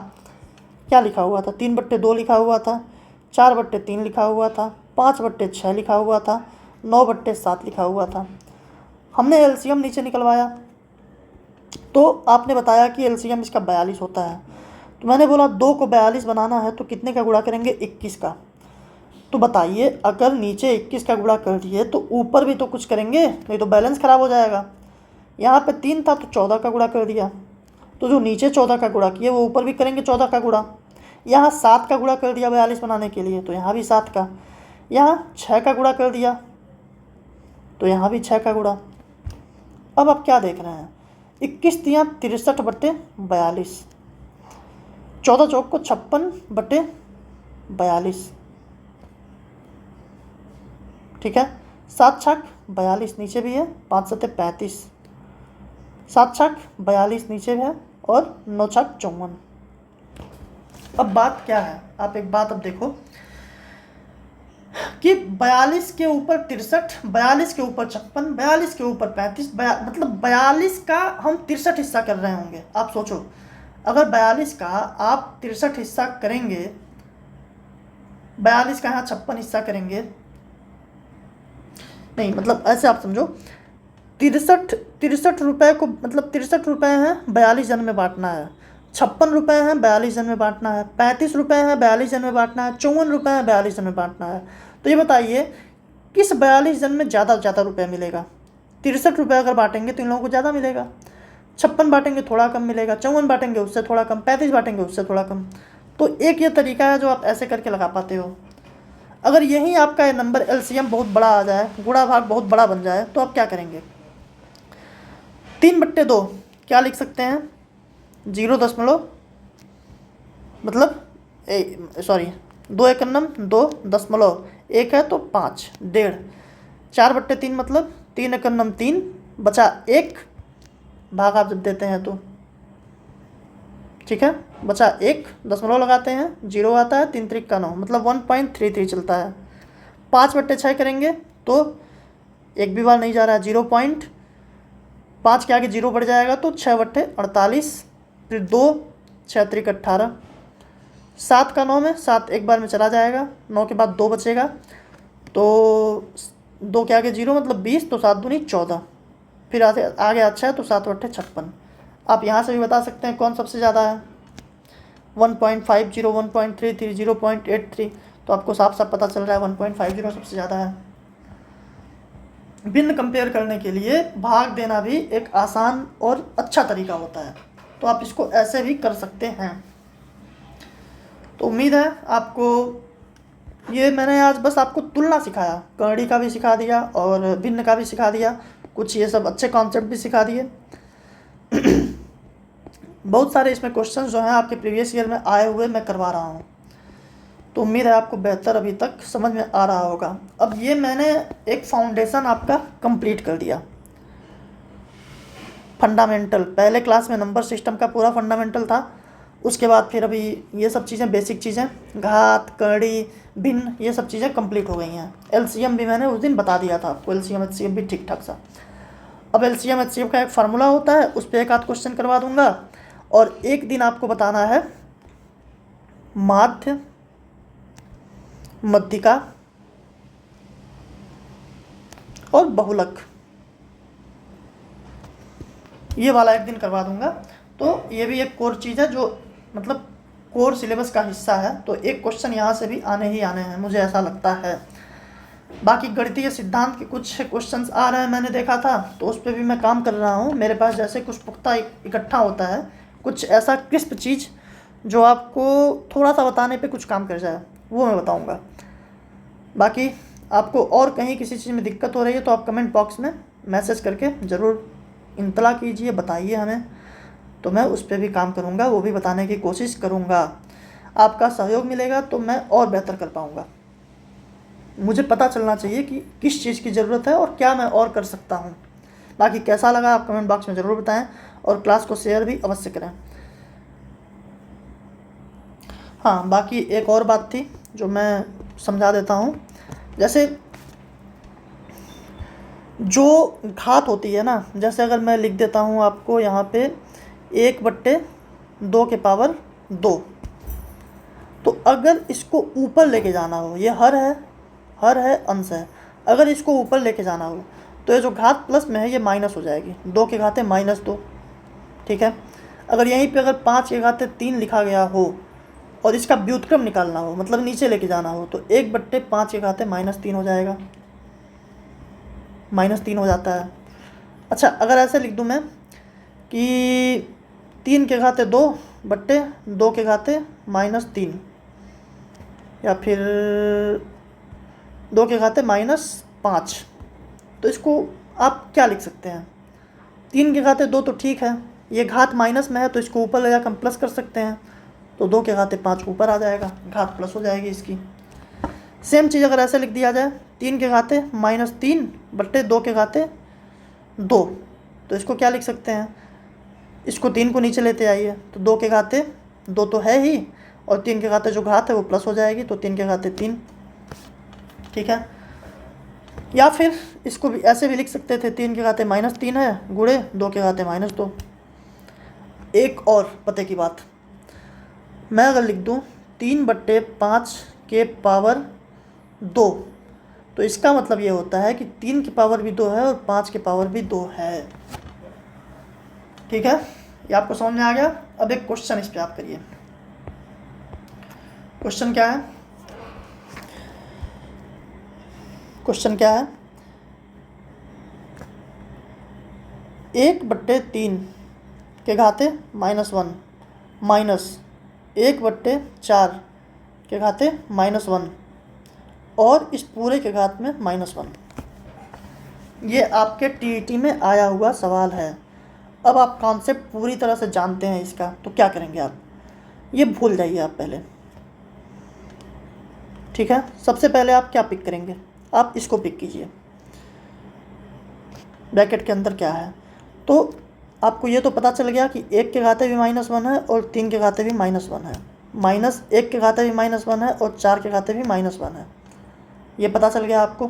क्या लिखा हुआ था? 3/2 लिखा हुआ था, 4/3 लिखा हुआ था, 5/6 लिखा हुआ था, 9/7 लिखा हुआ था। हमने एलसीएम नीचे निकलवाया, तो आपने बताया कि एलसीएम इसका 42 होता है। तो मैंने बोला 2 को 42 बनाना है तो कितने का गुणा करेंगे? 21 का। तो बताइए, अगर नीचे 21 का गुणा कर दिए तो ऊपर भी तो कुछ करेंगे, नहीं तो बैलेंस ख़राब हो जाएगा। यहाँ पे 3 था तो 14 का गुणा कर दिया, तो जो नीचे 14 का गुणा किए वो ऊपर भी करेंगे 14 का गुणा। यहाँ 7 का गुणा कर दिया 42 बनाने के लिए, तो यहाँ भी 7 का। यहाँ 6 का गुणा कर दिया तो यहाँ भी 6 का गुणा। अब आप क्या देख रहे हैं? 21 दिया 63/42, 14 चौक को 56/42, ठीक है। 7 छक 42 नीचे भी है, 5 सत्ते 35, 7 छक 42 नीचे भी है, और 9 छक 54। अब बात क्या है? आप एक बात अब देखो कि 42 के ऊपर 63, 42 के ऊपर 56, 42 के ऊपर 35, मतलब 42 का हम 63 हिस्सा कर रहे होंगे। आप सोचो, अगर 42 का आप 63 हिस्सा करेंगे, 42 का यहाँ 56 हिस्सा करेंगे, नहीं मतलब ऐसे आप समझो, 63 रुपये को, मतलब 63 रुपये हैं 42 जन में बांटना है, 56 रुपये हैं 42 जन में बांटना है, 35 रुपये हैं 42 जन में बांटना है, 54 रुपये हैं 42 जन में बांटना है। तो ये बताइए किस 42 जन में ज़्यादा रुपये मिलेगा? 63 रुपये अगर बांटेंगे तो इन लोगों को ज़्यादा मिलेगा, 56 बांटेंगे थोड़ा कम मिलेगा, 54 बांटेंगे उससे थोड़ा कम, 35 बांटेंगे उससे थोड़ा कम। तो एक ये तरीका है जो आप ऐसे करके लगा पाते हो। अगर यही आपका नंबर एलसीएम बहुत बड़ा आ जाए, गुणा भाग बहुत बड़ा बन जाए, तो आप क्या करेंगे? 3/2 क्या लिख सकते हैं? 0 मतलब 2 एकन्नम 2 दशमलव 1 है तो 5, 1.5। 4/3 मतलब 3 एकन्नम 3 बचा 1, भाग आप जब देते हैं तो ठीक है, बचा 1, दशमलव लगाते हैं, 0 आता है, 3 त्रिक का 9, मतलब 1.33 चलता है। 5/6 करेंगे तो एक भी बार नहीं जा रहा है, 0.5 के आगे 0 बढ़ जाएगा तो 6/48, फिर 2, 6 त्रिक 18, 7 का 9 में 7 एक बार में चला जाएगा, 9 के बाद 2 बचेगा, तो 2 के आगे 0 मतलब 20, तो 7 दूनी 14, फिर आगे अच्छा है तो 7/8 56। आप यहाँ से भी बता सकते हैं कौन सबसे ज़्यादा है, 1.50, 1.33, 0.83, तो आपको साफ साफ पता चल रहा है 1.50 सबसे ज़्यादा है। भिन्न कंपेयर करने के लिए भाग देना भी एक आसान और अच्छा तरीका होता है, तो आप इसको ऐसे भी कर सकते हैं। तो उम्मीद है आपको ये, मैंने आज बस आपको तुलना सिखाया, करड़ी का भी सिखा दिया और भिन्न का भी सिखा दिया, कुछ ये सब अच्छे कॉन्सेप्ट भी सिखा दिए। बहुत सारे इसमें क्वेश्चंस जो हैं आपके प्रीवियस ईयर में आए हुए मैं करवा रहा हूँ, तो उम्मीद है आपको बेहतर अभी तक समझ में आ रहा होगा। अब ये मैंने एक फाउंडेशन आपका कंप्लीट कर दिया, फंडामेंटल। पहले क्लास में नंबर सिस्टम का पूरा फंडामेंटल था, उसके बाद फिर अभी ये सब चीज़ें, बेसिक चीज़ें, घात, करड़ी, भिन्न, ये सब चीज़ें कंप्लीट हो गई हैं। एलसीएम भी मैंने उस दिन बता दिया था आपको, एलसीएम एचसीएम भी ठीक ठाक सा। अब एलसीएम एचसीएम का एक फार्मूला होता है, उस पर एक आध क्वेश्चन करवा दूंगा, और एक दिन आपको बताना है माध्य, मध्यिका और बहुलक, ये वाला एक दिन करवा दूंगा। तो ये भी एक कोर चीज़ है जो मतलब कोर सिलेबस का हिस्सा है, तो एक क्वेश्चन यहाँ से भी आने ही आने हैं, मुझे ऐसा लगता है। बाकी गणितीय सिद्धांत के कुछ क्वेश्चंस आ रहे हैं, मैंने देखा था, तो उस पर भी मैं काम कर रहा हूँ। मेरे पास जैसे कुछ पुख्ता इकट्ठा होता है, कुछ ऐसा क्रिस्प चीज़ जो आपको थोड़ा सा बताने पे कुछ काम कर जाए, वो मैं बताऊँगा। बाकी आपको और कहीं किसी चीज़ में दिक्कत हो रही है तो आप कमेंट बॉक्स में मैसेज करके ज़रूर इत्तला कीजिए, बताइए हमें, तो मैं उस पर भी काम करूँगा, वो भी बताने की कोशिश करूँगा। आपका सहयोग मिलेगा तो मैं और बेहतर कर पाऊँगा। मुझे पता चलना चाहिए कि किस चीज़ की ज़रूरत है और क्या मैं और कर सकता हूँ। बाकी कैसा लगा आप कमेंट बॉक्स में ज़रूर बताएं और क्लास को शेयर भी अवश्य करें। हाँ, बाकी एक और बात थी जो मैं समझा देता हूँ। जैसे जो घात होती है ना, जैसे अगर मैं लिख देता हूँ आपको यहाँ पे 1/2 के पावर 2, तो अगर इसको ऊपर लेके जाना हो, ये हर है अंश है, अगर इसको ऊपर लेके जाना हो तो ये जो घात प्लस में है ये माइनस हो जाएगी, 2 के घाते -2। ठीक है, अगर यहीं पे अगर 5 के घाते 3 लिखा गया हो और इसका व्युत्क्रम निकालना हो, मतलब नीचे लेके जाना हो, तो 1/5 के घाते -3 हो जाएगा, -3 हो जाता है। अच्छा, अगर ऐसे लिख दूँ मैं कि 3 के घाते 2/2 के घाते -3, या फिर 2 के घाते -5, तो इसको आप क्या लिख सकते हैं? 3 के घाते 2 तो ठीक है, ये घात माइनस में है तो इसको ऊपर ले जाकर हम प्लस कर सकते हैं, तो 2 के घाते 5 ऊपर आ जाएगा, घात प्लस हो जाएगी इसकी। सेम चीज़ अगर ऐसे लिख दिया जाए 3 के घाते -3/2 के घाते 2, तो इसको क्या लिख सकते हैं? इसको 3 को नीचे लेते आइए, तो 2 के घाते 2 तो है ही, और 3 के घाते जो घात है वो प्लस हो जाएगी, तो 3 के घाते 3। ठीक है, या फिर इसको भी ऐसे भी लिख सकते थे, 3 के घाते -3 है गुणे 2 के घाते -2। एक और पते की बात, मैं अगर लिख दूँ 3/5 के पावर 2, तो इसका मतलब ये होता है कि 3 की पावर भी 2 है और 5 के पावर भी 2 है। ठीक है, ये आपको समझ में आ गया। अब एक क्वेश्चन इस पर आप करिए। क्वेश्चन क्या है? क्वेश्चन क्या है? 1/3 के घाते -1 माइनस 1/4 के घाते -1 और इस पूरे के घात में -1। ये आपके टीईटी में आया हुआ सवाल है। अब आप कॉन्सेप्ट पूरी तरह से जानते हैं इसका, तो क्या करेंगे आप? ये भूल जाइए आप पहले। ठीक है, सबसे पहले आप क्या पिक करेंगे? आप इसको पिक कीजिए, ब्रैकेट के अंदर क्या है। तो आपको ये तो पता चल गया कि 1 के घाते भी -1 है और 3 के घाते भी -1 है, -1 के घाते भी -1 है और 4 के घाते भी -1 है, ये पता चल गया आपको।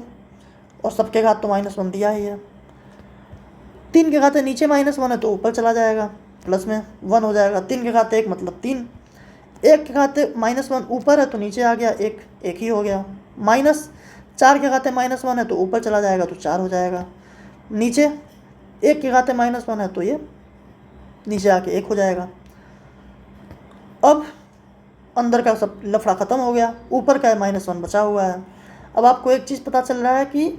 और सबके घात तो -1 दिया ही है। 3 के घाते नीचे -1 है तो ऊपर चला जाएगा, प्लस में 1 हो जाएगा। 3 के घाते 1 मतलब 3, 1 के घाते -1 ऊपर है तो नीचे आ गया, एक ही हो गया। -4 के घाते -1 है तो ऊपर चला जाएगा तो 4 हो जाएगा। नीचे 1 के घाते -1 है तो ये नीचे आके 1 हो जाएगा। अब अंदर का सब लफड़ा ख़त्म हो गया, ऊपर का -1 बचा हुआ है। अब आपको एक चीज़ पता चल रहा है कि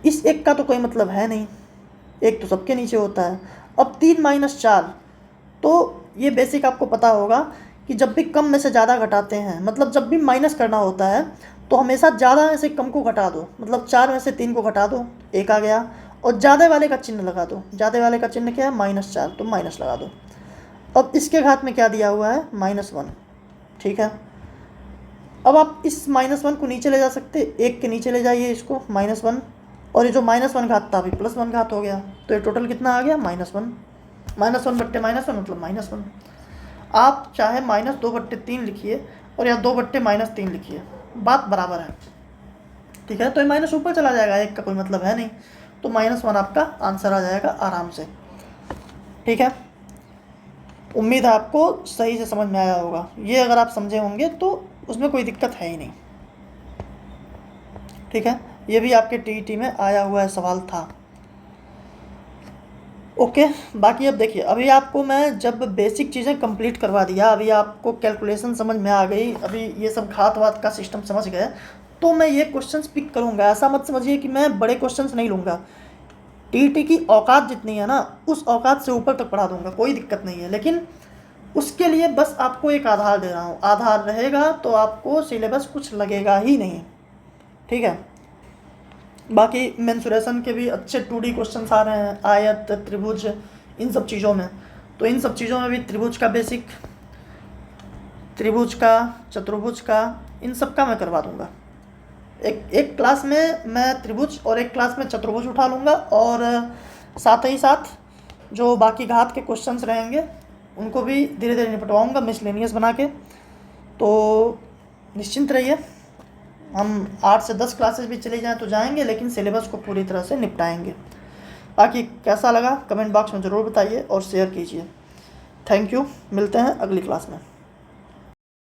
इस 1 का तो कोई मतलब है नहीं, 1 तो सबके नीचे होता है। अब 3 - 4, तो ये बेसिक आपको पता होगा कि जब भी कम में से ज़्यादा घटाते हैं, मतलब जब भी माइनस करना होता है तो हमेशा ज़्यादा में से कम को घटा दो, मतलब 4 में से 3 को घटा दो, 1 आ गया, और ज़्यादा वाले का चिन्ह लगा दो। ज़्यादा वाले का चिन्ह क्या है? -4, तो माइनस लगा दो। अब इसके घात में क्या दिया हुआ है? -1। ठीक है, अब आप इस -1 को नीचे ले जा सकते, 1 के नीचे ले जाइए इसको -1, और ये जो -1 घात था अभी +1 घात हो गया, तो ये टोटल कितना आ गया? -1। -1/-1 मतलब -1। आप चाहे -2/3 लिखिए और या 2/-3 लिखिए, बात बराबर है। ठीक है, तो ये माइनस ऊपर चला जाएगा, 1 का कोई मतलब है नहीं, तो -1 आपका आंसर आ जाएगा आराम से। ठीक है, उम्मीद है आपको सही से समझ में आया होगा। ये अगर आप समझे होंगे तो उसमें कोई दिक्कत है ही नहीं। ठीक है, ये भी आपके टीईटी में आया हुआ सवाल था। ओके, बाकी अब देखिए, अभी आपको मैं जब बेसिक चीज़ें कंप्लीट करवा दिया, अभी आपको कैलकुलेशन समझ में आ गई, अभी ये सब घात वात का सिस्टम समझ गए, तो मैं ये क्वेश्चंस पिक करूँगा। ऐसा मत समझिए कि मैं बड़े क्वेश्चंस नहीं लूँगा। टीईटी की औकात जितनी है ना, उस औकात से ऊपर तक पढ़ा दूँगा, कोई दिक्कत नहीं है। लेकिन उसके लिए बस आपको एक आधार दे रहा हूँ। आधार रहेगा तो आपको सिलेबस कुछ लगेगा ही नहीं, ठीक है। बाकी मेंसुरेशन के भी अच्छे 2D क्वेश्चंस आ रहे हैं, आयत, त्रिभुज, इन सब चीज़ों में। तो इन सब चीज़ों में भी त्रिभुज का बेसिक, त्रिभुज का, चतुर्भुज का, इन सब का मैं करवा दूँगा। एक क्लास में मैं त्रिभुज और एक क्लास में चतुर्भुज उठा लूँगा, और साथ ही साथ जो बाकी घात के क्वेश्चंस रहेंगे उनको भी धीरे धीरे निपटवाऊँगा मिसलेनियस बना के। तो निश्चिंत रहिए, हम 8 से 10 क्लासेस भी चले जाएँ तो जाएंगे, लेकिन सिलेबस को पूरी तरह से निपटाएंगे। बाकी कैसा लगा कमेंट बॉक्स में ज़रूर बताइए और शेयर कीजिए। थैंक यू, मिलते हैं अगली क्लास में।